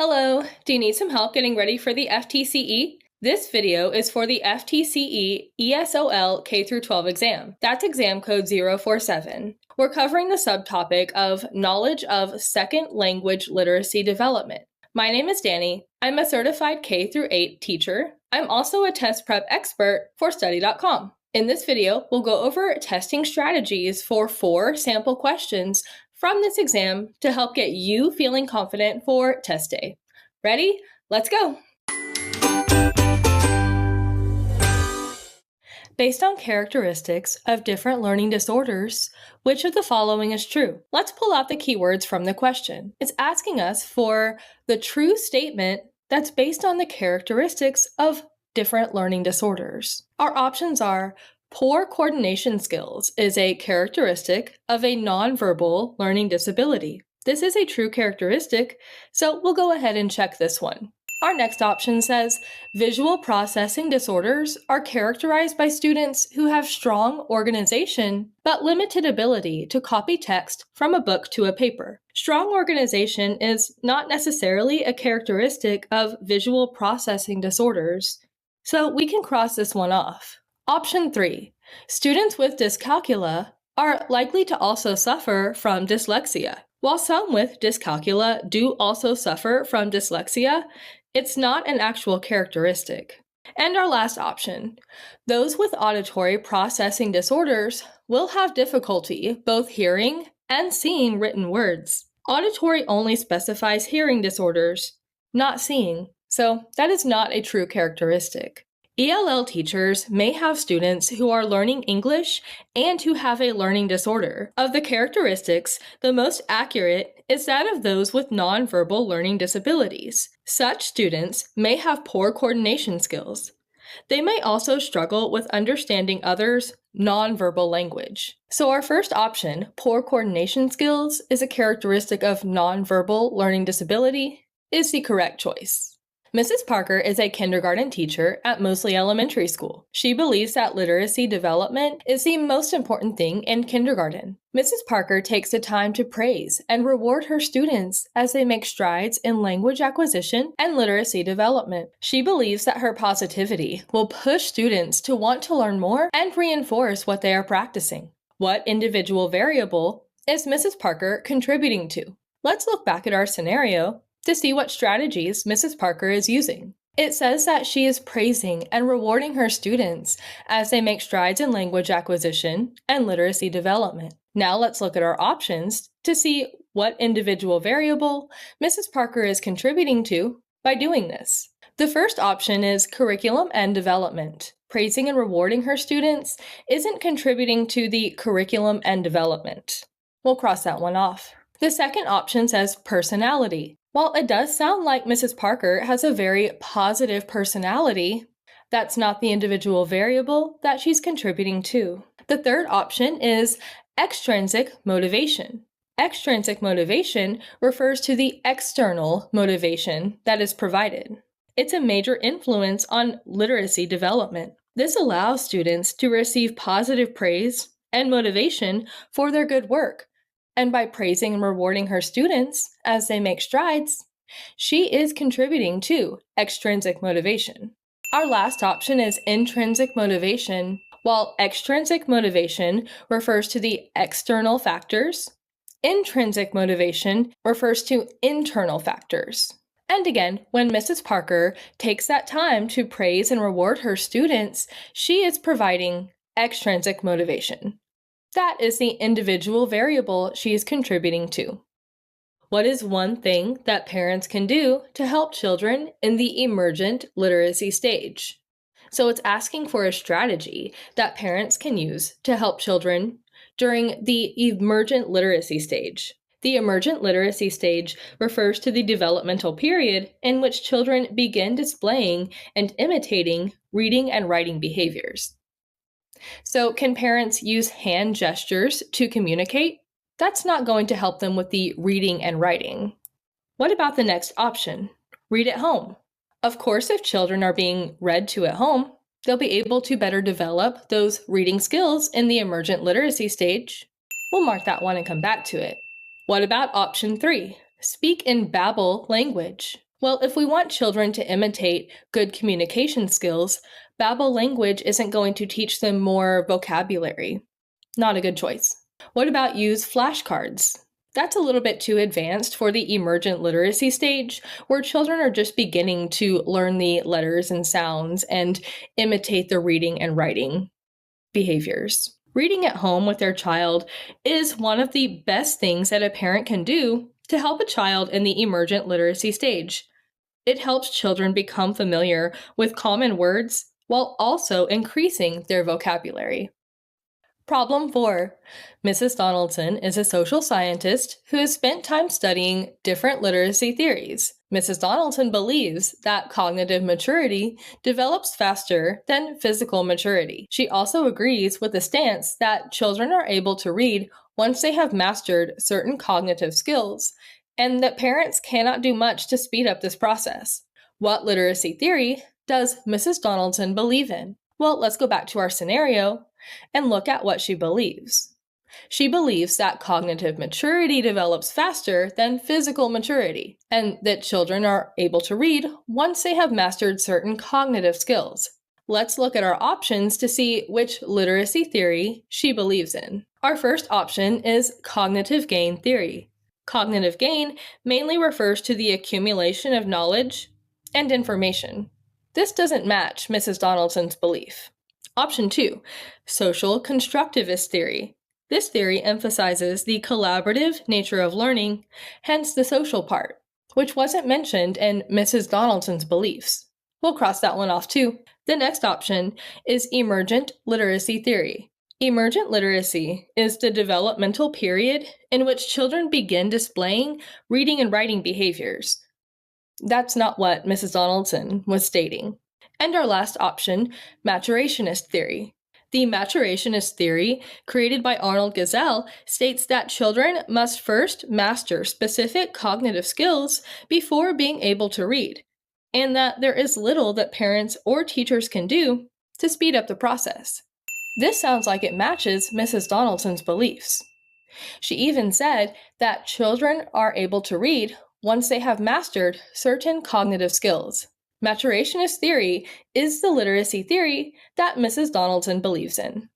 Hello, do you need some help getting ready for the FTCE? This video is for the FTCE ESOL K-12 exam. That's exam code 047. We're covering the subtopic of Knowledge of Second Language Literacy Development. My name is Dani. I'm a certified K-8 teacher. I'm also a test prep expert for Study.com. In this video, we'll go over testing strategies for 4 sample questions from this exam to help get you feeling confident for test day. Ready? Let's go! Based on characteristics of different learning disorders, which of the following is true? Let's pull out the keywords from the question. It's asking us for the true statement that's based on the characteristics of different learning disorders. Our options are: poor coordination skills is a characteristic of a nonverbal learning disability. This is a true characteristic, so we'll go ahead and check this one. Our next option says, visual processing disorders are characterized by students who have strong organization but limited ability to copy text from a book to a paper. Strong organization is not necessarily a characteristic of visual processing disorders, so we can cross this one off. Option 3. Students with dyscalculia are likely to also suffer from dyslexia. While some with dyscalculia do also suffer from dyslexia, it's not an actual characteristic. And our last option. Those with auditory processing disorders will have difficulty both hearing and seeing written words. Auditory only specifies hearing disorders, not seeing, so that is not a true characteristic. ELL teachers may have students who are learning English and who have a learning disorder. Of the characteristics, the most accurate is that of those with nonverbal learning disabilities. Such students may have poor coordination skills. They may also struggle with understanding others' nonverbal language. So our first option, poor coordination skills, is a characteristic of nonverbal learning disability, is the correct choice. Mrs. Parker is a kindergarten teacher at Mosley Elementary School. She believes that literacy development is the most important thing in kindergarten. Mrs. Parker takes the time to praise and reward her students as they make strides in language acquisition and literacy development. She believes that her positivity will push students to want to learn more and reinforce what they are practicing. What individual variable is Mrs. Parker contributing to? Let's look back at our scenario to see what strategies Mrs. Parker is using. It says that she is praising and rewarding her students as they make strides in language acquisition and literacy development. Now let's look at our options to see what individual variable Mrs. Parker is contributing to by doing this. The first option is curriculum and development. Praising and rewarding her students isn't contributing to the curriculum and development. We'll cross that one off. The second option says personality. While it does sound like Mrs. Parker has a very positive personality, that's not the individual variable that she's contributing to. The third option is extrinsic motivation. Extrinsic motivation refers to the external motivation that is provided. It's a major influence on literacy development. This allows students to receive positive praise and motivation for their good work. And by praising and rewarding her students as they make strides, she is contributing to extrinsic motivation. Our last option is intrinsic motivation. While extrinsic motivation refers to the external factors, intrinsic motivation refers to internal factors. And again, when Mrs. Parker takes that time to praise and reward her students, she is providing extrinsic motivation. That is the individual variable she is contributing to. What is one thing that parents can do to help children in the emergent literacy stage? So it's asking for a strategy that parents can use to help children during the emergent literacy stage. The emergent literacy stage refers to the developmental period in which children begin displaying and imitating reading and writing behaviors. So can parents use hand gestures to communicate? That's not going to help them with the reading and writing. What about the next option? Read at home. Of course, if children are being read to at home, they'll be able to better develop those reading skills in the emergent literacy stage. We'll mark that one and come back to it. What about option 3? Speak in babble language. Well, if we want children to imitate good communication skills, Babel language isn't going to teach them more vocabulary. Not a good choice. What about use flashcards? That's a little bit too advanced for the emergent literacy stage, where children are just beginning to learn the letters and sounds and imitate the reading and writing behaviors. Reading at home with their child is one of the best things that a parent can do to help a child in the emergent literacy stage. It helps children become familiar with common words while also increasing their vocabulary. Problem 4. Mrs. Donaldson is a social scientist who has spent time studying different literacy theories. Mrs. Donaldson believes that cognitive maturity develops faster than physical maturity. She also agrees with the stance that children are able to read once they have mastered certain cognitive skills, and that parents cannot do much to speed up this process. What literacy theory does Mrs. Donaldson believe in? Well, let's go back to our scenario and look at what she believes. She believes that cognitive maturity develops faster than physical maturity, and that children are able to read once they have mastered certain cognitive skills. Let's look at our options to see which literacy theory she believes in. Our first option is cognitive gain theory. Cognitive gain mainly refers to the accumulation of knowledge and information. This doesn't match Mrs. Donaldson's belief. Option 2, social constructivist theory. This theory emphasizes the collaborative nature of learning, hence the social part, which wasn't mentioned in Mrs. Donaldson's beliefs. We'll cross that one off too. The next option is emergent literacy theory. Emergent literacy is the developmental period in which children begin displaying reading and writing behaviors. That's not what Mrs. Donaldson was stating. And our last option, maturationist theory. The maturationist theory, created by Arnold Gesell, states that children must first master specific cognitive skills before being able to read, and that there is little that parents or teachers can do to speed up the process. This sounds like it matches Mrs. Donaldson's beliefs. She even said that children are able to read once they have mastered certain cognitive skills. Maturationist theory is the literacy theory that Mrs. Donaldson believes in.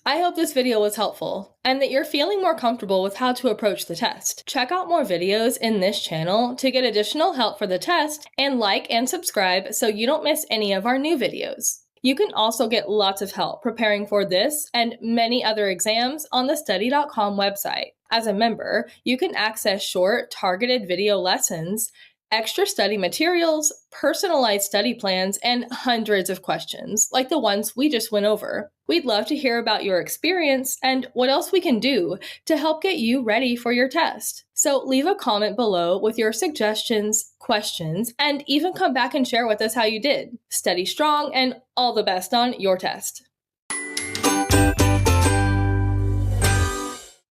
I hope this video was helpful and that you're feeling more comfortable with how to approach the test. Check out more videos in this channel to get additional help for the test, and like and subscribe so you don't miss any of our new videos. You can also get lots of help preparing for this and many other exams on the study.com website. As a member, you can access short, targeted video lessons, extra study materials, personalized study plans, and hundreds of questions, like the ones we just went over. We'd love to hear about your experience and what else we can do to help get you ready for your test. So leave a comment below with your suggestions, questions, and even come back and share with us how you did. Study strong and all the best on your test.